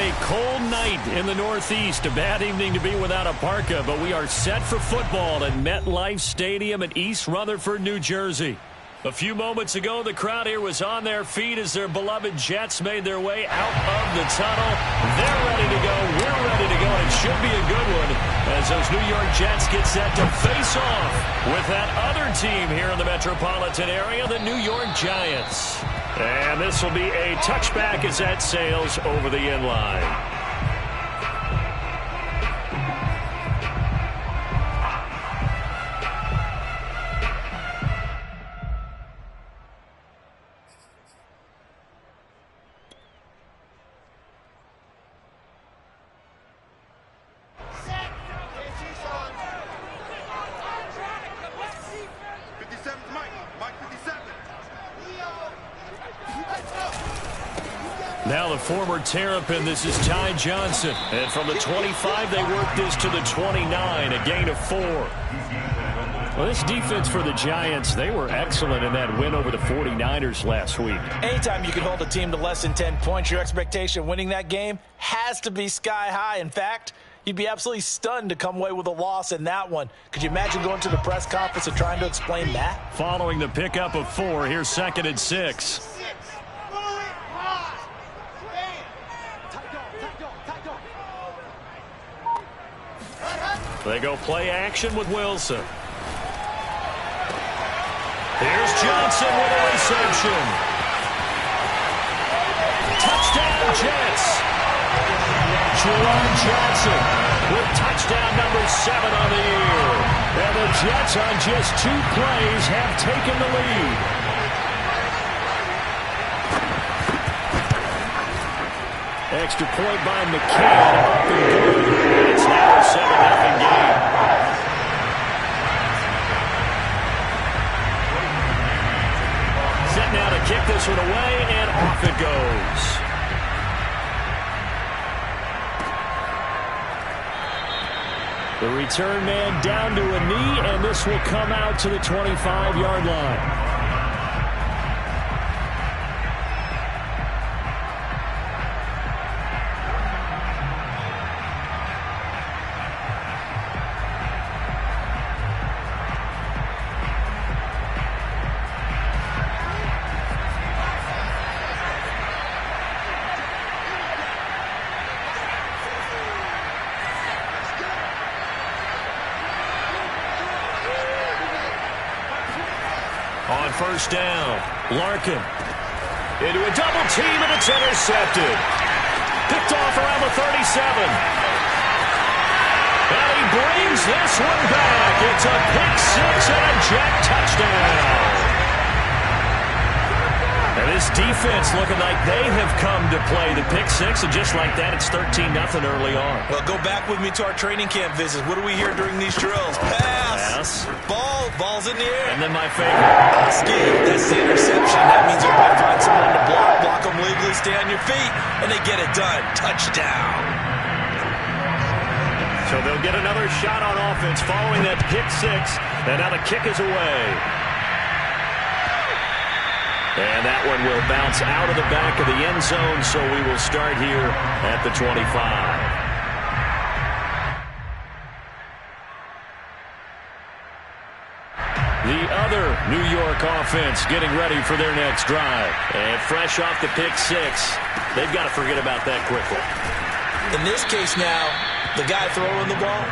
a cold night in the Northeast. A bad evening to be without a parka, but we are set for football at MetLife Stadium in East Rutherford, New Jersey. A few moments ago, the crowd here was on their feet as their beloved Jets made their way out of the tunnel. They're ready to go. We're ready to go, and it should be a good one as those New York Jets get set to face off with that other team here in the metropolitan area, the New York Giants. And this will be a touchback as that sails over the end line. Now the former Terrapin, this is Ty Johnson. And from the 25, they work this to the 29, a gain of 4. Well, this defense for the Giants, they were excellent in that win over the 49ers last week. Anytime you can hold a team to less than 10 points, your expectation winning that game has to be sky high. In fact, you'd be absolutely stunned to come away with a loss in that one. Could you imagine going to the press conference and trying to explain that? Following the pickup of 4, here's 2nd and 6. They go play action with Wilson. Here's Johnson with a reception. Touchdown, Jets. Juwan Johnson with touchdown number 7 on the year. And the Jets on just 2 plays have taken the lead. Extra point by McCann. Up and good. It's now a 7-0 game. Set now to kick this one away, and off it goes. The return man down to a knee, and this will come out to the 25-yard line. On first down, Larkin into a double team, and it's intercepted. Picked off around the 37. And he brings this one back. It's a pick 6 and a Jet touchdown. And this defense looking like they have come to play the pick 6, and just like that, it's 13-0 early on. Well, go back with me to our training camp visits. What do we hear during these drills? Pass. Ball's in the air. And then my favorite. Skip. That's the interception. That means you're going to find someone to block them legally, stay on your feet, and they get it done. Touchdown. So they'll get another shot on offense following that pick 6, and now the kick is away. And that one will bounce out of the back of the end zone, so we will start here at the 25. The other New York offense getting ready for their next drive. And fresh off the pick 6, they've got to forget about that quickly. In this case now, the guy throwing the ball,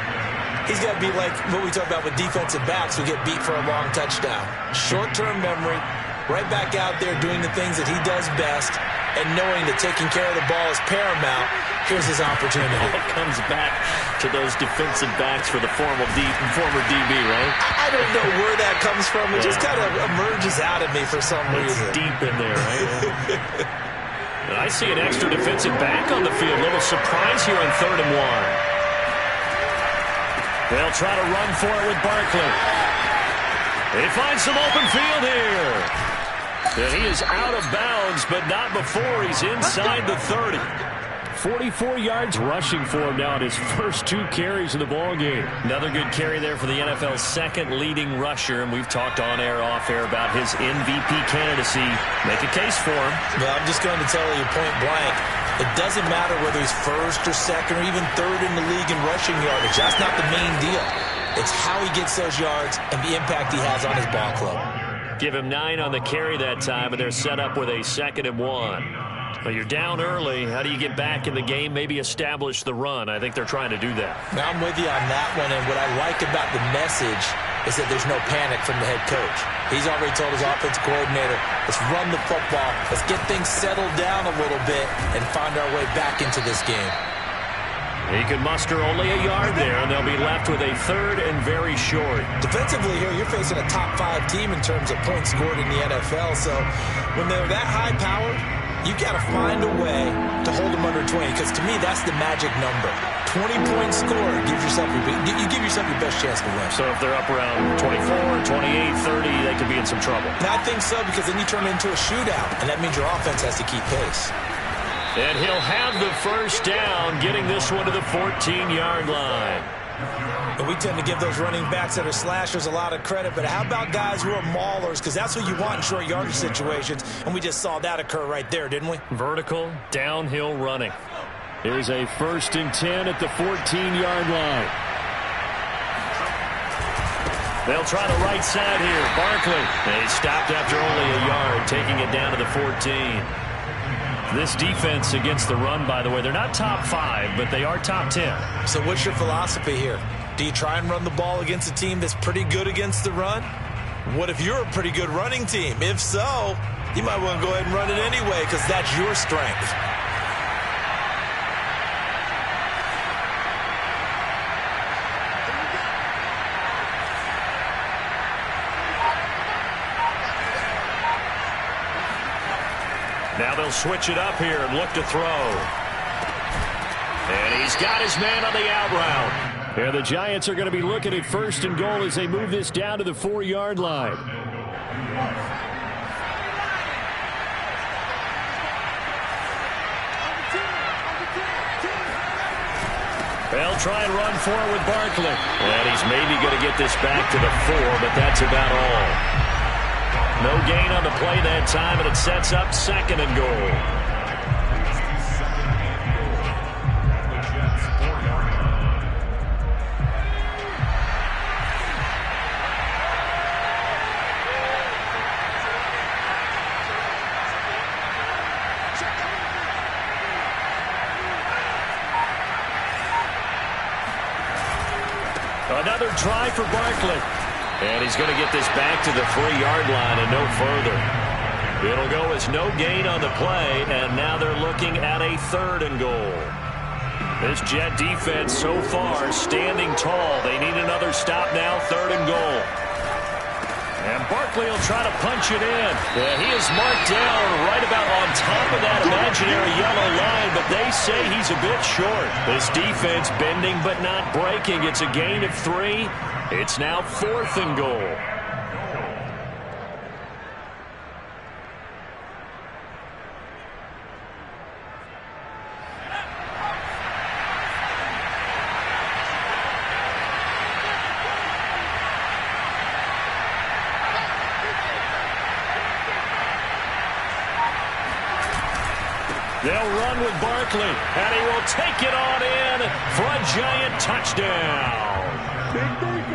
he's got to be like what we talk about with defensive backs who get beat for a long touchdown. Short-term memory. Right back out there doing the things that he does best, and knowing that taking care of the ball is paramount. Here's his opportunity. It all comes back to those defensive backs for the former DB, right? I don't know where that comes from. It just kind of emerges out of me for some reason. It's deep in there, right? And I see an extra defensive back on the field. Little surprise here on 3rd and 1. They'll try to run for it with Barkley. They find some open field here. And he is out of bounds, but not before he's inside the 30. 44 yards rushing for him now in his first 2 carries in the ballgame. Another good carry there for the NFL's 2nd leading rusher, and we've talked on air, off air about his MVP candidacy. Make a case for him. Well, I'm just going to tell you point blank, It doesn't matter whether he's first or second or even third in the league in rushing yardage. That's not the main deal. It's how he gets those yards and the impact he has on his ball club. Give him 9 on the carry that time, and they're set up with a 2nd and 1. But you're down early. How do you get back in the game, maybe establish the run? I think they're trying to do that. Now, I'm with you on that one, and what I like about the message is that there's no panic from the head coach. He's already told his offensive coordinator, let's run the football, let's get things settled down a little bit and find our way back into this game. He could muster only a yard there, and they'll be left with a 3rd and very short. Defensively here, you're facing a top 5 team in terms of points scored in the NFL, so when they're that high-powered, you got to find a way to hold them under 20, because to me, that's the magic number. 20 points scored gives yourself you give yourself your best chance to win. So if they're up around 24, 28, 30, they could be in some trouble. And I think so, because then you turn it into a shootout, and that means your offense has to keep pace. And he'll have the first down, getting this one to the 14-yard line. And we tend to give those running backs that are slashers a lot of credit, but how about guys who are maulers? Because that's what you want in short yardage situations, and we just saw that occur right there, didn't we? Vertical, downhill running. Here's a 1st and 10 at the 14-yard line. They'll try the right side here. Barkley. They stopped after only a yard, taking it down to the 14. This defense against the run, by the way, they're not top 5, but they are top 10. So what's your philosophy here? Do you try and run the ball against a team that's pretty good against the run? What if you're a pretty good running team? If so, you might want to go ahead and run it anyway, because that's your strength. Now they'll switch it up here and look to throw. And he's got his man on the out route. And the Giants are going to be looking at 1st and goal as they move this down to the 4-yard line. They'll try and run for it with Barkley. And he's maybe going to get this back to the 4, but that's about all. No gain on the play that time, and it sets up 2nd and goal. Another try for Barkley. And he's going to get this back to the 3-yard line and no further. It'll go as no gain on the play, and now they're looking at a 3rd and goal. This Jet defense so far standing tall. They need another stop now, 3rd and goal. And Barkley will try to punch it in. Yeah, he is marked down right about on top of that imaginary yellow line, but they say he's a bit short. This defense bending but not breaking. It's a gain of 3. It's now 4th and goal. They'll run with Barkley, and he will take it on in for a Giant touchdown.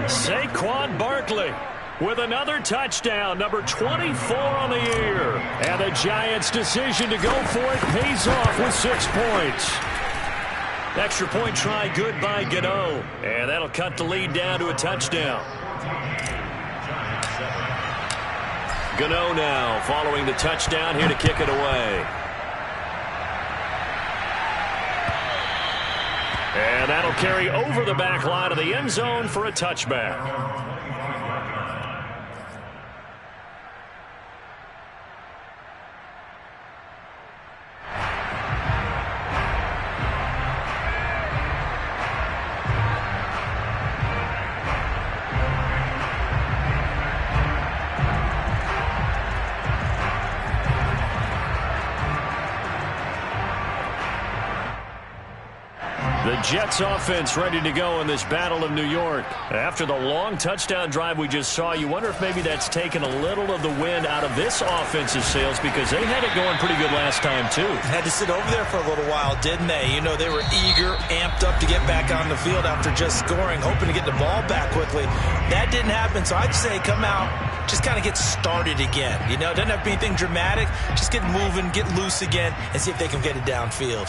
Saquon Barkley with another touchdown, number 24 on the year. And the Giants' decision to go for it pays off with 6 points. Extra point try good by Gano. And that'll cut the lead down to a touchdown. Gano now following the touchdown here to kick it away. And that'll carry over the back line of the end zone for a touchback. The Jets offense ready to go in this battle of New York. After the long touchdown drive we just saw, you wonder if maybe that's taken a little of the wind out of this offense's sails because they had it going pretty good last time too. Had to sit over there for a little while, didn't they? You know, they were eager, amped up to get back on the field after just scoring, hoping to get the ball back quickly. That didn't happen, so I'd say come out, just kind of get started again. You know, it doesn't have to be anything dramatic. Just get moving, get loose again, and see if they can get it downfield.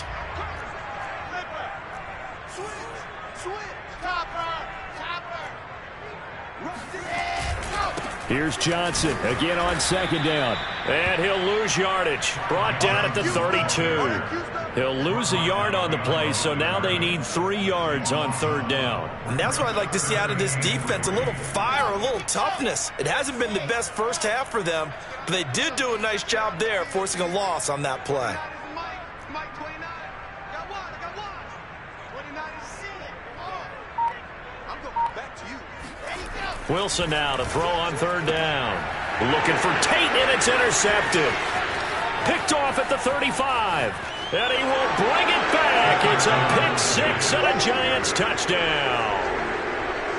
Here's Johnson again on second down. And he'll lose yardage. Brought down at the 32. He'll lose a yard on the play, so now they need 3 yards on third down. And that's what I'd like to see out of this defense, a little fire, a little toughness. It hasn't been the best first half for them, but they did do a nice job there forcing a loss on that play. Wilson now to throw on third down. Looking for Tate, and it's intercepted. Picked off at the 35. And he will bring it back. It's a pick six and a Giants touchdown.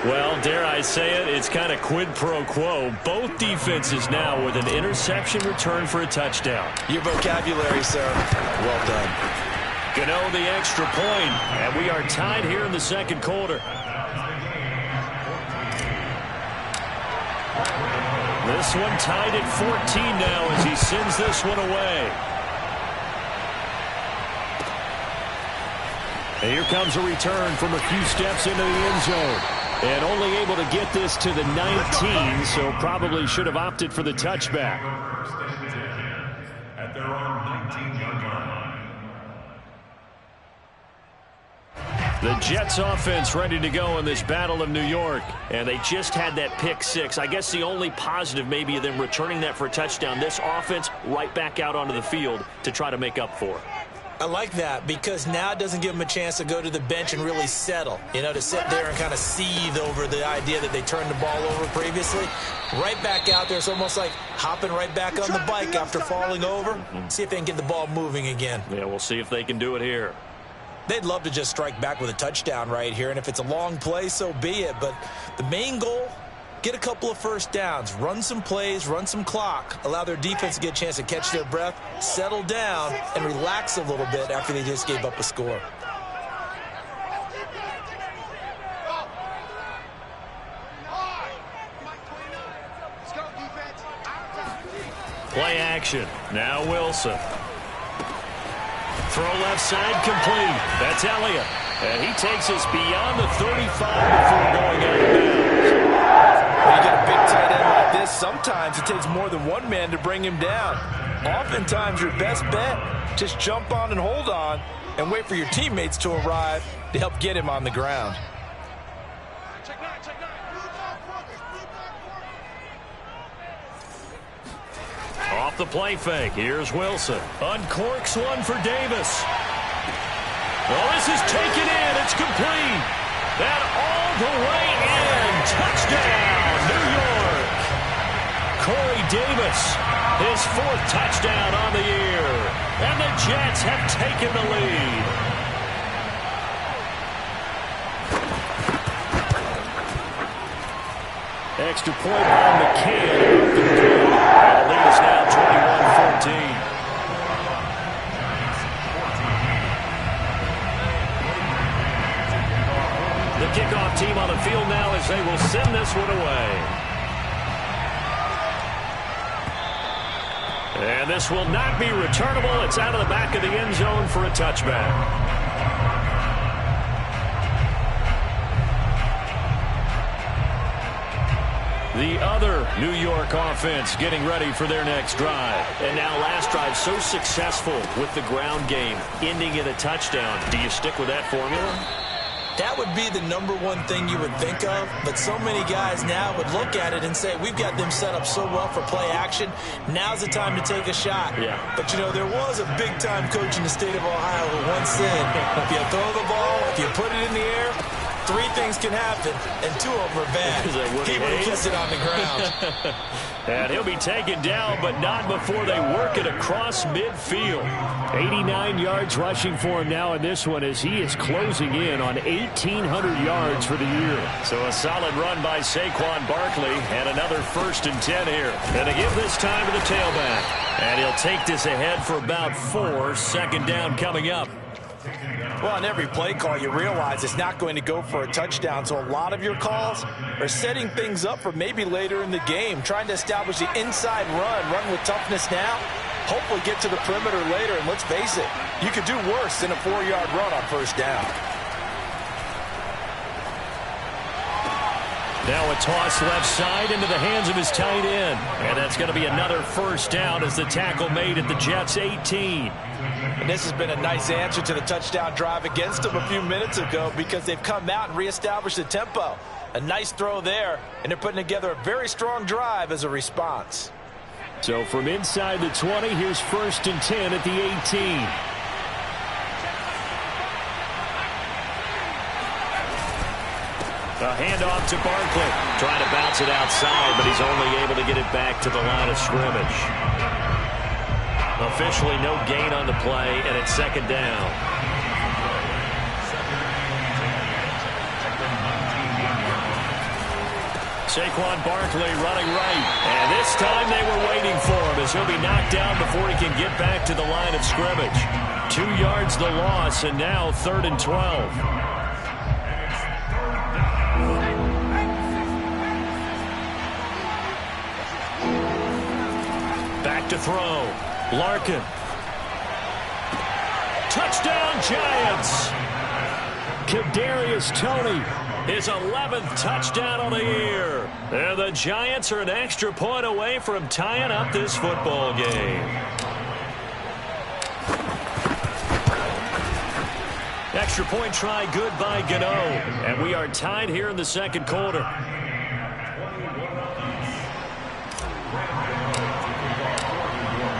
Well, dare I say it, it's kind of quid pro quo. Both defenses now with an interception return for a touchdown. Your vocabulary, sir. Well done. Gano the extra point, and we are tied here in the second quarter. This one tied at 14 now as he sends this one away. And here comes a return from a few steps into the end zone. And only able to get this to the 19, so probably should have opted for the touchback. At their own 19-yard line. The Jets offense ready to go in this battle of New York. And they just had that pick six. I guess the only positive maybe of them returning that for a touchdown. This offense right back out onto the field to try to make up for it. I like that because now it doesn't give them a chance to go to the bench and really settle. You know, to sit there and kind of seethe over the idea that they turned the ball over previously. Right back out there. It's almost like hopping right back on the bike after falling over. See if they can get the ball moving again. Yeah, we'll see if they can do it here. They'd love to just strike back with a touchdown right here, and if it's a long play, so be it. But the main goal, get a couple of first downs, run some plays, run some clock, allow their defense to get a chance to catch their breath, settle down, and relax a little bit after they just gave up a score. Play action. Now Wilson. Throw left side complete. That's Elliott. And he takes us beyond the 35 before going out of bounds. When you get a big tight end like this, sometimes it takes more than one man to bring him down. Oftentimes, your best bet, just jump on and hold on and wait for your teammates to arrive to help get him on the ground. Off the play fake. Here's Wilson. Uncorks one for Davis. Well, this is taken in. It's complete. And all the way in. Touchdown, New York. Corey Davis, his 4th touchdown on the year. And the Jets have taken the lead. Extra point by McCann. The lead is now 21-14. The kickoff team on the field now as they will send this one away. And this will not be returnable. It's out of the back of the end zone for a touchback. The other New York offense getting ready for their next drive. And now last drive so successful with the ground game, ending in a touchdown. Do you stick with that formula? That would be the number one thing you would think of, but so many guys now would look at it and say, we've got them set up so well for play action, now's the time to take a shot. Yeah. But, you know, there was a big-time coach in the state of Ohio who once said, if you throw the ball, if you put it in the air, Three things can happen, and two of them are bad. He would have kept it on the ground. And he'll be taken down, but not before they work it across midfield. 89 yards rushing for him now in this one as he is closing in on 1,800 yards for the year. So a solid run by Saquon Barkley and another 1st and 10 here. And to give this time to the tailback. And he'll take this ahead for about 4. Second down coming up. Well, on every play call, you realize it's not going to go for a touchdown. So a lot of your calls are setting things up for maybe later in the game, trying to establish the inside run with toughness now, hopefully get to the perimeter later. And let's face it, you could do worse than a 4-yard run on 1st down. Now a toss left side into the hands of his tight end. And that's going to be another 1st down as the tackle made at the Jets' 18. And this has been a nice answer to the touchdown drive against them a few minutes ago because they've come out and reestablished the tempo. A nice throw there, and they're putting together a very strong drive as a response. So from inside the 20, here's 1st and 10 at the 18. A handoff to Barkley. Trying to bounce it outside, but he's only able to get it back to the line of scrimmage. Officially no gain on the play, and it's 2nd down. Saquon Barkley running right. And this time they were waiting for him as he'll be knocked down before he can get back to the line of scrimmage. 2 yards the loss, and now 3rd and 12. Back to throw. Larkin. Touchdown, Giants. Kadarius Toney, his 11th touchdown on the year. And the Giants are an extra point away from tying up this football game. Extra point try good by Gano. And we are tied here in the 2nd quarter.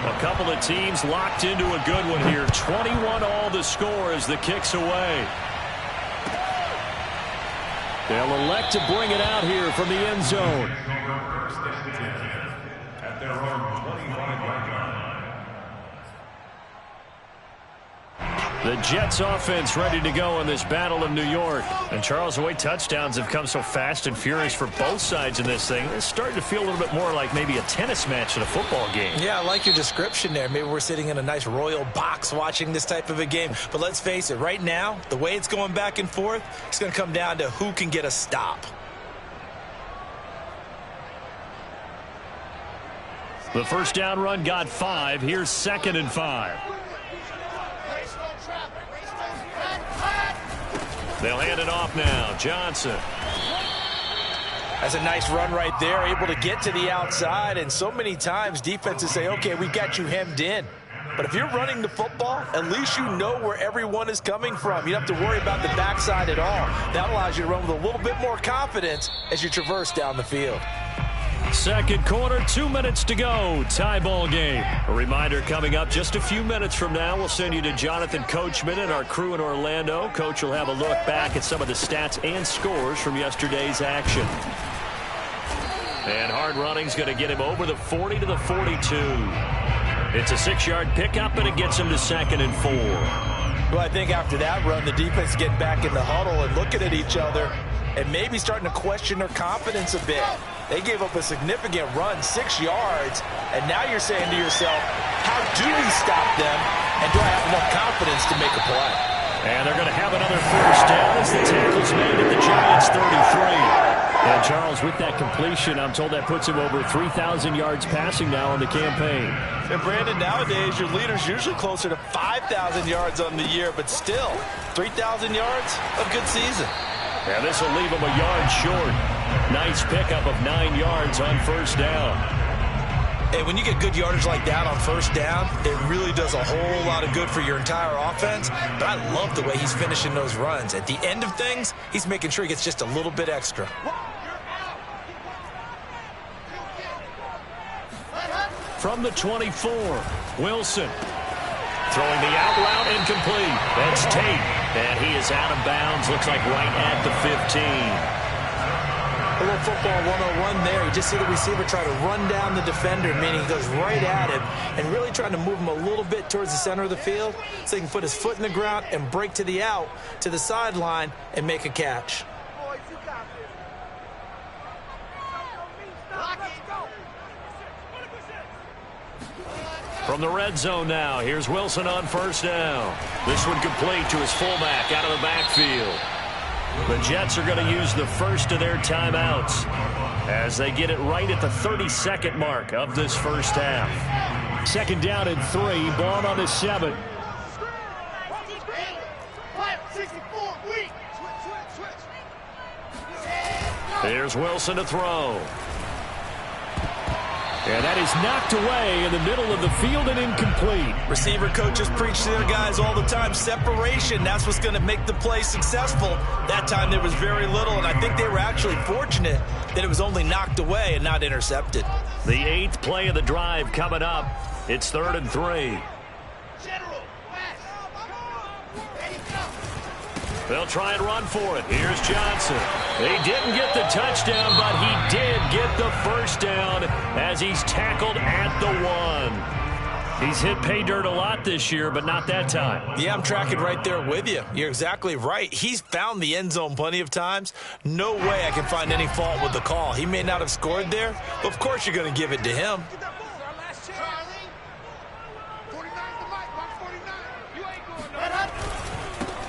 A couple of teams locked into a good one here. 21 all the score as the kick's away. They'll elect to bring it out here from the end zone. At their own 25-yard line. The Jets offense ready to go in this battle of New York. And Charles, the way touchdowns have come so fast and furious for both sides in this thing, it's starting to feel a little bit more like maybe a tennis match in a football game. Yeah, I like your description there. Maybe we're sitting in a nice royal box watching this type of a game. But let's face it, right now, the way it's going back and forth, it's going to come down to who can get a stop. The 1st down run got 5. Here's 2nd and 5. They'll hand it off now. Johnson. That's a nice run right there, able to get to the outside. And so many times defenses say, okay, we got you hemmed in. But if you're running the football, at least you know where everyone is coming from. You don't have to worry about the backside at all. That allows you to run with a little bit more confidence as you traverse down the field. 2nd quarter, 2 minutes to go. Tie ball game. A reminder coming up just a few minutes from now. We'll send you to Jonathan Coachman and our crew in Orlando. Coach will have a look back at some of the stats and scores from yesterday's action. And hard running's going to get him over the 40 to the 42. It's a 6-yard pickup, and it gets him to 2nd and 4. Well, I think after that run, the defense is getting back in the huddle and looking at each other and maybe starting to question their confidence a bit. They gave up a significant run, 6 yards, and now you're saying to yourself, how do we stop them, and do I have enough confidence to make a play? And they're going to have another 1st down as the tackle's made at the Giants' 33. And Charles, with that completion, I'm told that puts him over 3,000 yards passing now on the campaign. And Brandon, nowadays your leader's usually closer to 5,000 yards on the year, but still, 3,000 yards, a good season. And this will leave him a yard short. Nice pickup of 9 yards on 1st down. And when you get good yardage like that on 1st down, it really does a whole lot of good for your entire offense. But I love the way he's finishing those runs. At the end of things, he's making sure he gets just a little bit extra. From the 24, Wilson. Throwing the out route incomplete. That's Tate. And he is out of bounds. Looks like right at the 15. A little football 101 there. You just see the receiver try to run down the defender, meaning he goes right at him and really trying to move him a little bit towards the center of the field so he can put his foot in the ground and break to the out, to the sideline, and make a catch. From the red zone now, here's Wilson on first down. This one complete to his fullback out of the backfield. The Jets are going to use the first of their timeouts as they get it right at the 32nd mark of this first half. Second down and 3, ball on the 7. Here's Wilson to throw. And that is knocked away in the middle of the field and incomplete. Receiver coaches preach to their guys all the time. Separation, that's what's going to make the play successful. That time there was very little, and I think they were actually fortunate that it was only knocked away and not intercepted. The 8th play of the drive coming up. It's 3rd and 3. They'll try and run for it. Here's Johnson. They didn't get the touchdown, but he did get the first down as he's tackled at the 1. He's hit pay dirt a lot this year, but not that time. Yeah, I'm tracking right there with you. You're exactly right. He's found the end zone plenty of times. No way I can find any fault with the call. He may not have scored there, but of course you're going to give it to him.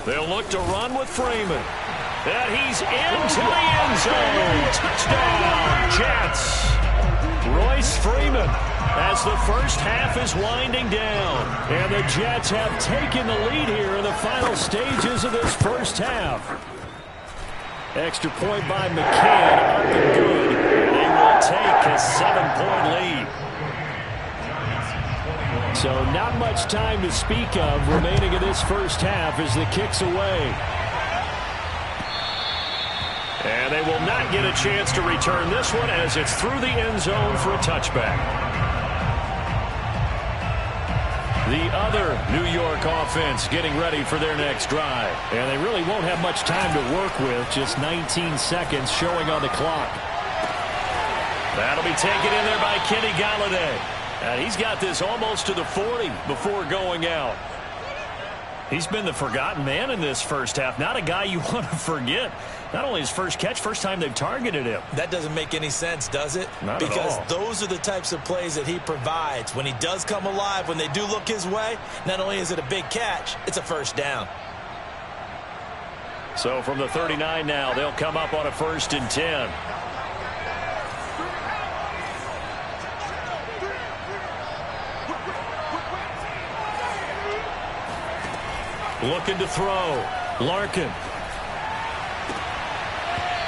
They'll look to run with Freeman. And he's into the end zone. Touchdown, Jets. Royce Freeman as the first half is winding down. And the Jets have taken the lead here in the final stages of this first half. Extra point by McCann up and good. They will take a 7-point lead. So not much time to speak of remaining in this first half as the kick's away. And they will not get a chance to return this one as it's through the end zone for a touchback. The other New York offense getting ready for their next drive. And they really won't have much time to work with, just 19 seconds showing on the clock. That'll be taken in there by Kenny Golladay. And he's got this almost to the 40 before going out. He's been the forgotten man in this first half. Not a guy you want to forget. Not only his first catch, first time they've targeted him. That doesn't make any sense, does it? Not at all. Because those are the types of plays that he provides. When he does come alive, when they do look his way, not only is it a big catch, it's a first down. So from the 39 now, they'll come up on a 1st and 10. Looking to throw. Larkin.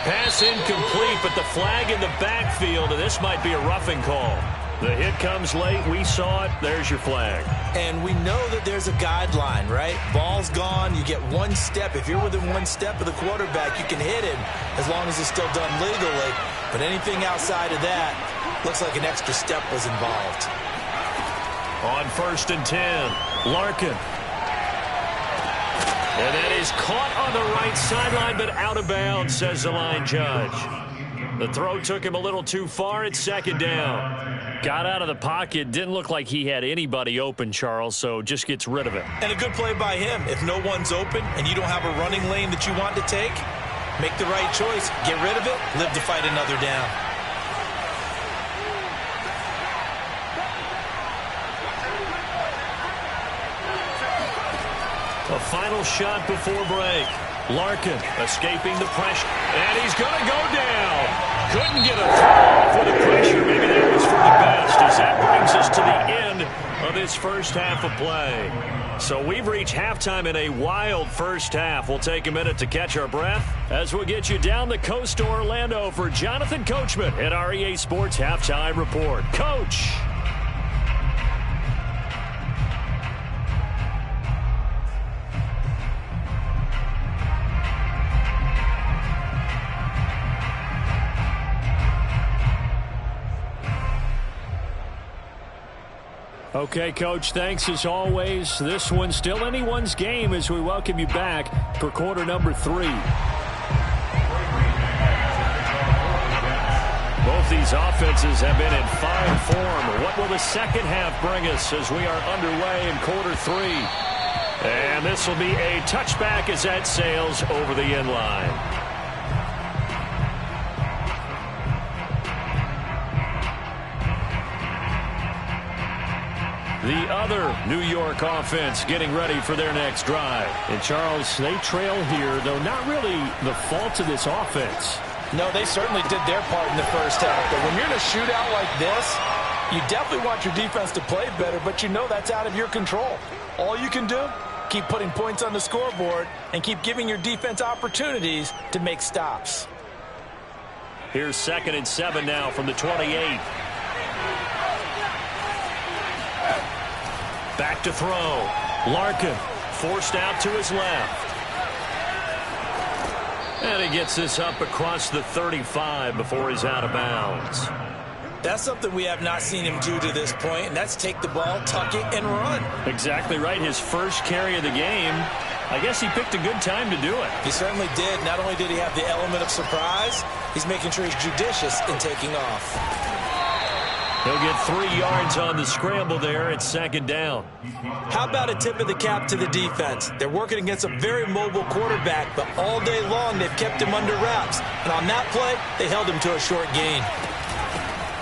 Pass incomplete, but the flag in the backfield, and this might be a roughing call. The hit comes late. We saw it. There's your flag. And we know that there's a guideline, right? Ball's gone. You get one step. If you're within one step of the quarterback, you can hit him as long as it's still done legally. But anything outside of that looks like an extra step was involved. On 1st and 10, Larkin. And that is caught on the right sideline, but out of bounds, says the line judge. The throw took him a little too far. It's 2nd down. Got out of the pocket. Didn't look like he had anybody open, Charles, so just gets rid of it. And a good play by him. If no one's open and you don't have a running lane that you want to take, make the right choice. Get rid of it. Live to fight another down. A final shot before break. Larkin escaping the pressure. And he's going to go down. Couldn't get a throw off with the pressure. Maybe that was for the best as that brings us to the end of this first half of play. So we've reached halftime in a wild first half. We'll take a minute to catch our breath as we'll get you down the coast to Orlando for Jonathan Coachman at our EA Sports Halftime Report. Coach. Okay, Coach, thanks as always. This one's still anyone's game as we welcome you back for quarter number 3. Both these offenses have been in fine form. What will the second half bring us as we are underway in quarter 3? And this will be a touchback as that sails over the end line. The other New York offense getting ready for their next drive. And, Charles, they trail here, though not really the fault of this offense. No, they certainly did their part in the first half. But when you're in a shootout like this, you definitely want your defense to play better, but you know that's out of your control. All you can do, keep putting points on the scoreboard and keep giving your defense opportunities to make stops. Here's 2nd and 7 now from the 28. Back to throw. Larkin forced out to his left. And he gets this up across the 35 before he's out of bounds. That's something we have not seen him do to this point, and that's take the ball, tuck it, and run. Exactly right. His first carry of the game. I guess he picked a good time to do it. He certainly did. Not only did he have the element of surprise, he's making sure he's judicious in taking off. He'll get 3 yards on the scramble there at 2nd down. How about a tip of the cap to the defense? They're working against a very mobile quarterback, but all day long they've kept him under wraps. And on that play, they held him to a short gain.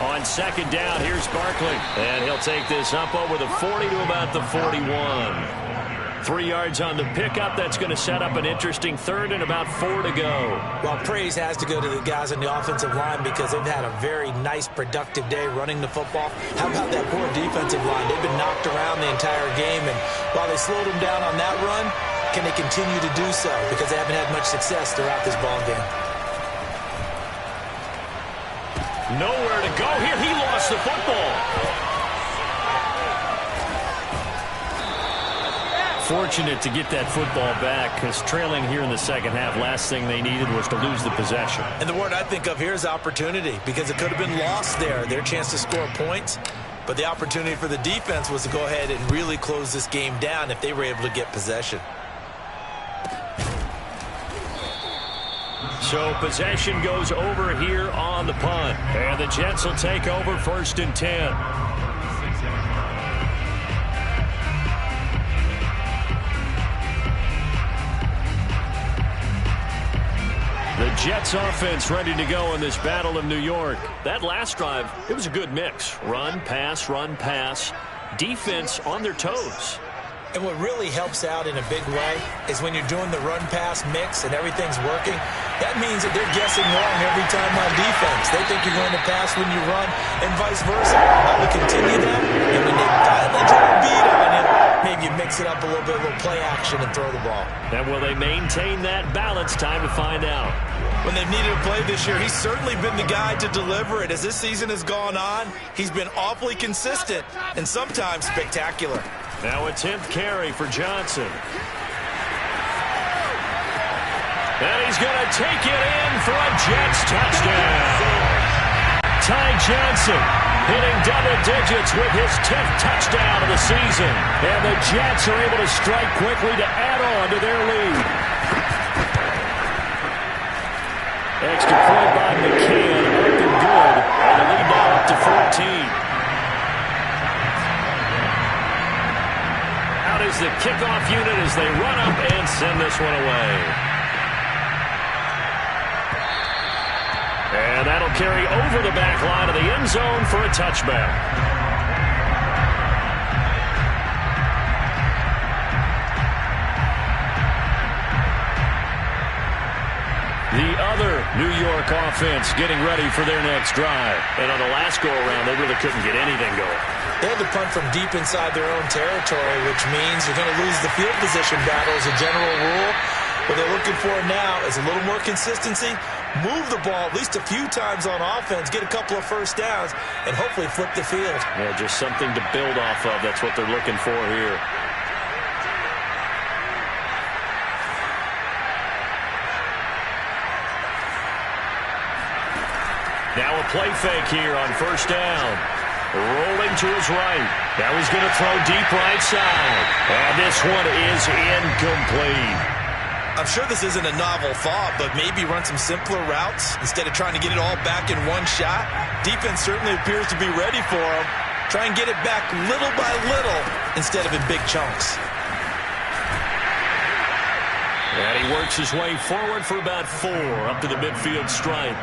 On 2nd down, here's Barkley. And he'll take this up over the 40 to about the 41. 3 yards on the pickup. That's going to set up an interesting 3rd and about 4 to go. Well, praise has to go to the guys on the offensive line because they've had a very nice, productive day running the football. How about that poor defensive line? They've been knocked around the entire game, and while they slowed them down on that run, can they continue to do so? Because they haven't had much success throughout this ball game. Nowhere to go here. He lost the football. Fortunate to get that football back because trailing here in the second half, last thing they needed was to lose the possession. And the word I think of here is opportunity because it could have been lost there. Their chance to score points. But the opportunity for the defense was to go ahead and really close this game down if they were able to get possession. So possession goes over here on the punt. And the Jets will take over 1st and 10. The Jets offense ready to go in this Battle of New York. That last drive, it was a good mix. Run, pass, defense on their toes. And what really helps out in a big way is when you're doing the run-pass mix and everything's working, that means that they're guessing wrong every time on defense. They think you're going to pass when you run and vice versa. How to continue that, and when they finally get a beat on you, maybe you mix it up a little bit, a little play action and throw the ball. And will they maintain that balance? Time to find out. When they've needed a play this year, he's certainly been the guy to deliver it. As this season has gone on, he's been awfully consistent and sometimes spectacular. Now a 10th carry for Johnson. And he's going to take it in for a Jets touchdown. Ty Johnson hitting double digits with his 10th touchdown of the season. And the Jets are able to strike quickly to add on to their lead. Extra point by McCann, up and good. And the lead now up to 14. Out is the kickoff unit as they run up and send this one away. And that'll carry over the back line of the end zone for a touchback. The other New York offense getting ready for their next drive. And on the last go-around, they really couldn't get anything going. They had to punt from deep inside their own territory, which means you're going to lose the field position battle as a general rule. What they're looking for now is a little more consistency, move the ball at least a few times on offense, get a couple of first downs, and hopefully flip the field. Yeah, just something to build off of. That's what they're looking for here. Now a play fake here on 1st down. Rolling to his right. Now he's going to throw deep right side. And this one is incomplete. I'm sure this isn't a novel thought, but maybe run some simpler routes instead of trying to get it all back in one shot. Defense certainly appears to be ready for him. Try and get it back little by little instead of in big chunks. And he works his way forward for about 4 up to the midfield stripe.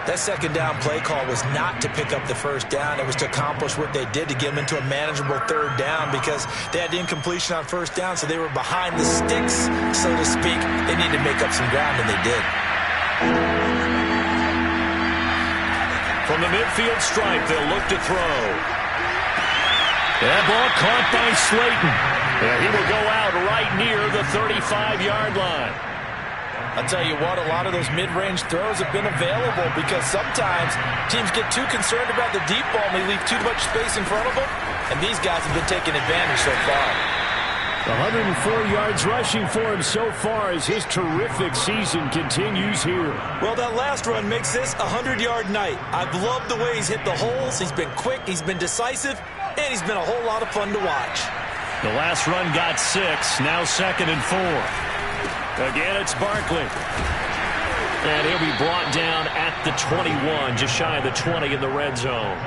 That second down play call was not to pick up the first down. It was to accomplish what they did to get them into a manageable third down because they had the incompletion on first down, so they were behind the sticks, so to speak. They needed to make up some ground, and they did. From the midfield stripe, they'll look to throw. That ball caught by Slayton. And he will go out right near the 35-yard line. I'll tell you what, a lot of those mid-range throws have been available because sometimes teams get too concerned about the deep ball and they leave too much space in front of them, and these guys have been taking advantage so far. 104 yards rushing for him so far as his terrific season continues here. Well, that last run makes this a 100-yard night. I've loved the way he's hit the holes. He's been quick, he's been decisive, and he's been a whole lot of fun to watch. The last run got 6, now 2nd and 4. Again, it's Barkley. And he'll be brought down at the 21, just shy of the 20 in the red zone.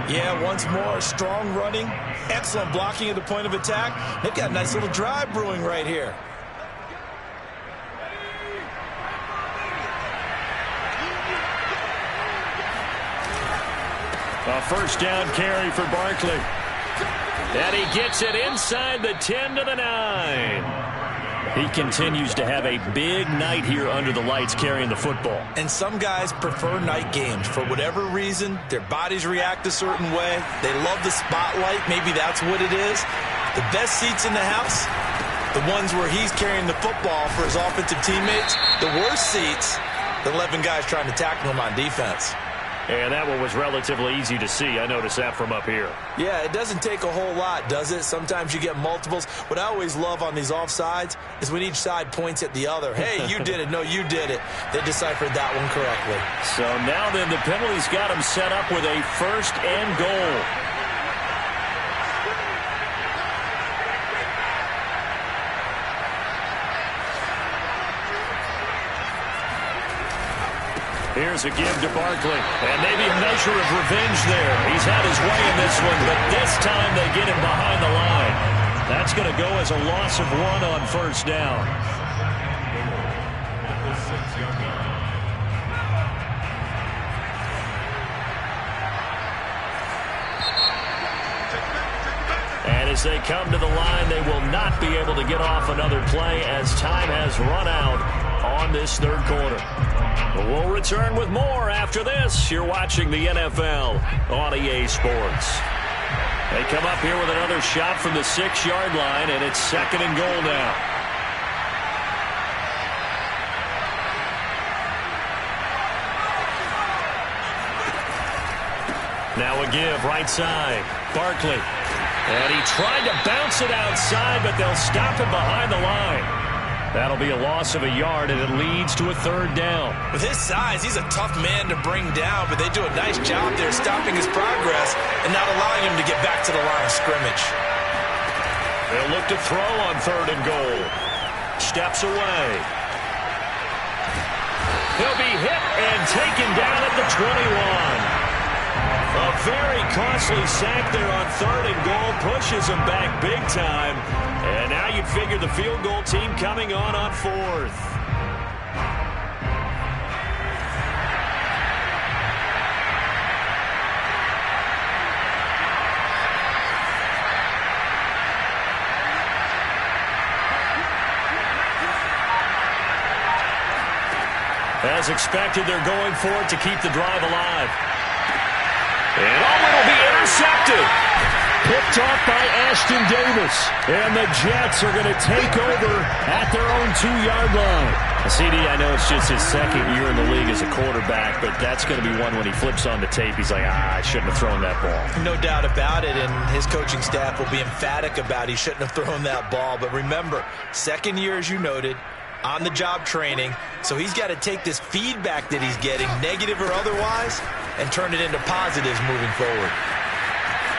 Yeah, once more, strong running, excellent blocking at the point of attack. They've got a nice little drive brewing right here. A first down carry for Barkley. And he gets it inside the 10 to the 9. He continues to have a big night here under the lights carrying the football. And some guys prefer night games. For whatever reason, their bodies react a certain way. They love the spotlight. Maybe that's what it is. The best seats in the house, the ones where he's carrying the football for his offensive teammates. The worst seats, the 11 guys trying to tackle him on defense. And that one was relatively easy to see. I noticed that from up here. Yeah, it doesn't take a whole lot, does it? Sometimes you get multiples. What I always love on these offsides is when each side points at the other. Hey, you did it. No, you did it. They deciphered that one correctly. So now then, the penalty's got him set up with a 1st and goal. Here's a give to Barkley. And maybe a measure of revenge there. He's had his way in this one, but this time they get him behind the line. That's going to go as a loss of 1 on first down. And as they come to the line, they will not be able to get off another play as time has run out on this 3rd quarter. We'll return with more after this. You're watching the NFL on EA Sports. They come up here with another shot from the 6-yard line, and it's 2nd and goal now. Now a give, right side. Barkley. And he tried to bounce it outside, but they'll stop him behind the line. That'll be a loss of a yard, and it leads to a 3rd down. With his size, he's a tough man to bring down, but they do a nice job there stopping his progress and not allowing him to get back to the line of scrimmage. They'll look to throw on 3rd and goal. Steps away. He'll be hit and taken down at the 21. A very costly sack there on 3rd and goal. Pushes him back big time. And now you'd figure the field goal team coming on 4th. As expected, they're going for it to keep the drive alive. And it'll be intercepted. Picked off by Ashton Davis. And the Jets are going to take over at their own 2-yard line. CD, I know it's just his 2nd year in the league as a quarterback, but that's going to be one when he flips on the tape. He's like, I shouldn't have thrown that ball. No doubt about it, and his coaching staff will be emphatic about he shouldn't have thrown that ball. But remember, 2nd year, as you noted, on-the-job training, so he's got to take this feedback that he's getting, negative or otherwise, and turn it into positives moving forward.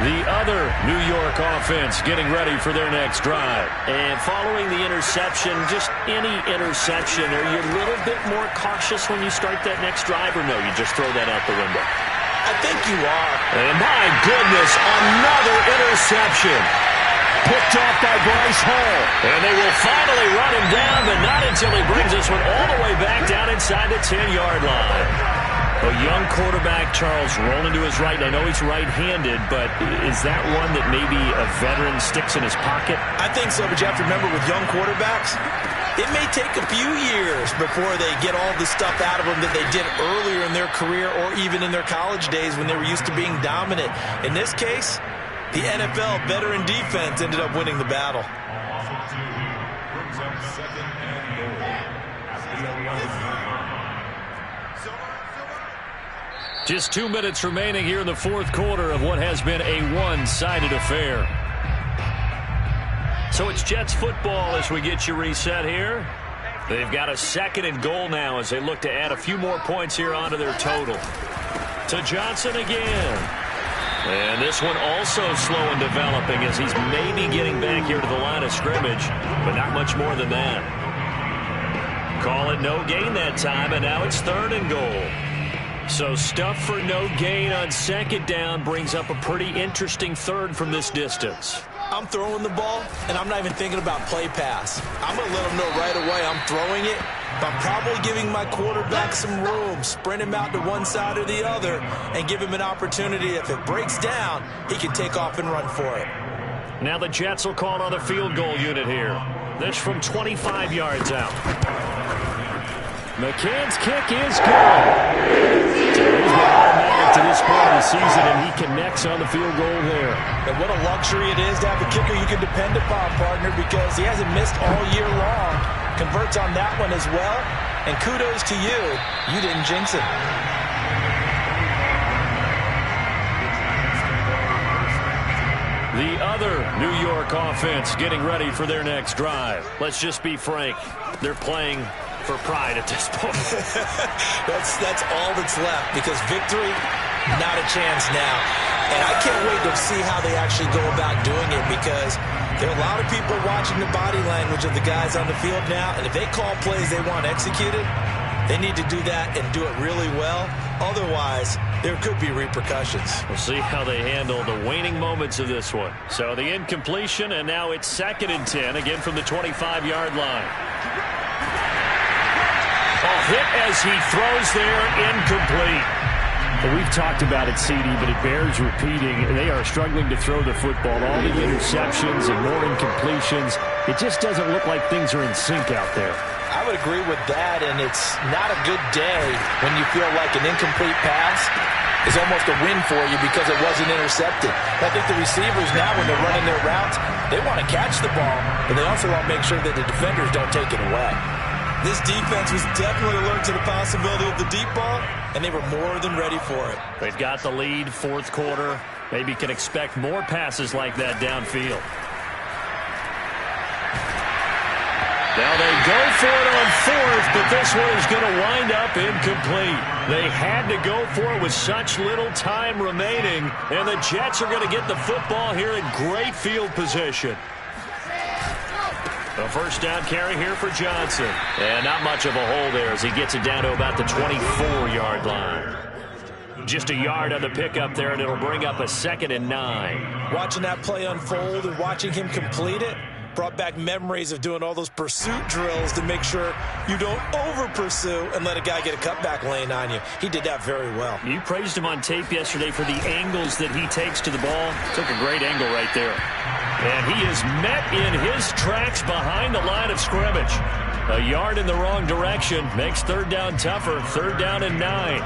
The other New York offense getting ready for their next drive. And following the interception, just any interception, are you a little bit more cautious when you start that next drive, or no, you just throw that out the window? I think you are. And my goodness, another interception. Picked off by Bryce Hall. And they will finally run him down, but not until he brings this one all the way back down inside the 10-yard line. A young quarterback, Charles, rolling to his right. I know he's right-handed, but is that one that maybe a veteran sticks in his pocket? I think so, but you have to remember with young quarterbacks, it may take a few years before they get all the stuff out of them that they did earlier in their career or even in their college days when they were used to being dominant. In this case, the NFL veteran defense ended up winning the battle. Just 2 minutes remaining here in the fourth quarter of what has been a one-sided affair. So it's Jets football as we get you reset here. They've got a 2nd and goal now as they look to add a few more points here onto their total. To Johnson again. And this one also slow in developing as he's maybe getting back here to the line of scrimmage, but not much more than that. Call it no gain that time, and now it's 3rd and goal. So stuff for no gain on 2nd down brings up a pretty interesting 3rd from this distance. I'm throwing the ball, and I'm not even thinking about play pass. I'm going to let them know right away I'm throwing it, but I'm probably giving my quarterback some room, sprint him out to one side or the other, and give him an opportunity. If it breaks down, he can take off and run for it. Now the Jets will call on the field goal unit here. This from 25 yards out. McCann's kick is good. So he's been automatic to this point of the season, and he connects on the field goal there. And what a luxury it is to have a kicker you can depend upon, partner, because he hasn't missed all year long. Converts on that one as well. And kudos to you. You didn't jinx it. The other New York offense getting ready for their next drive. Let's just be frank. They're playing for pride at this point. that's all that's left, because victory, not a chance now. And I can't wait to see how they actually go about doing it, because there are a lot of people watching the body language of the guys on the field now, and if they call plays they want executed, they need to do that and do it really well. Otherwise, there could be repercussions. We'll see how they handle the waning moments of this one. So the incompletion, and now it's 2nd and 10, again from the 25-yard line. Hit as he throws there, incomplete. Well, we've talked about it, CD, but it bears repeating. They are struggling to throw the football. All the interceptions and more incompletions. It just doesn't look like things are in sync out there. I would agree with that, and it's not a good day when you feel like an incomplete pass is almost a win for you because it wasn't intercepted. I think the receivers now, when they're running their routes, they want to catch the ball, but they also want to make sure that the defenders don't take it away. This defense was definitely alert to the possibility of the deep ball, and they were more than ready for it. They've got the lead, 4th quarter. Maybe can expect more passes like that downfield. Now they go for it on 4th, but this one is going to wind up incomplete. They had to go for it with such little time remaining, and the Jets are going to get the football here in great field position. A 1st down carry here for Johnson. And not much of a hole there as he gets it down to about the 24-yard line. Just a yard on the pickup there, and it'll bring up a 2nd and 9. Watching that play unfold and watching him complete it brought back memories of doing all those pursuit drills to make sure you don't over-pursue and let a guy get a cutback lane on you. He did that very well. You praised him on tape yesterday for the angles that he takes to the ball. Took a great angle right there. And he is met in his tracks behind the line of scrimmage. A yard in the wrong direction makes 3rd down tougher. 3rd down and 9.